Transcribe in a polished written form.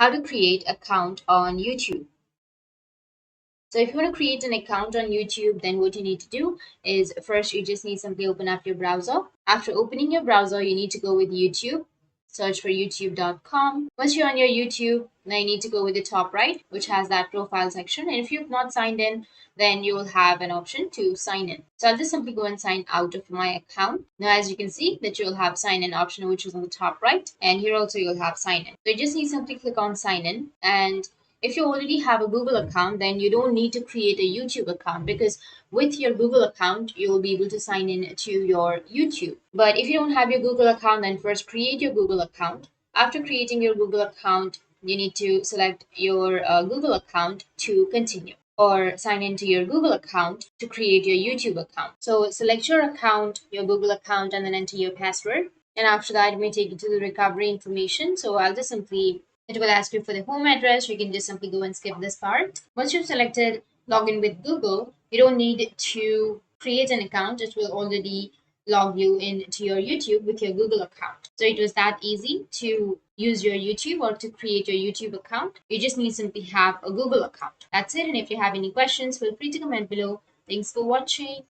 how to create account on YouTube. So if you want to create an account on YouTube, then what you need to do is first you just need simply open up your browser. After opening your browser, you need to go with YouTube. Search for youtube.com. Once you're on your YouTube, now you need to go with the top right, which has that profile section. And if you've not signed in, then you will have an option to sign in. So I'll just simply go and sign out of my account. Now, as you can see that you'll have sign in option, which is on the top right. And here also you'll have sign in. So you just need to simply click on sign in, and if you already have a Google account, then you don't need to create a YouTube account, because with your Google account, you will be able to sign in to your YouTube. But if you don't have your Google account, then first create your Google account. After creating your Google account, you need to select your Google account to continue, or sign into your Google account to create your YouTube account. So select your account, your Google account, and then enter your password. And after that, it may take you to the recovery information. So I'll just simply, it will ask you for the home address. You can just simply go and skip this part. Once you've selected login with Google, you don't need to create an account. It will already log you into your YouTube with your Google account. So it was that easy to use your YouTube or to create your YouTube account. You just need to simply have a Google account. That's it. And if you have any questions, feel free to comment below. Thanks for watching.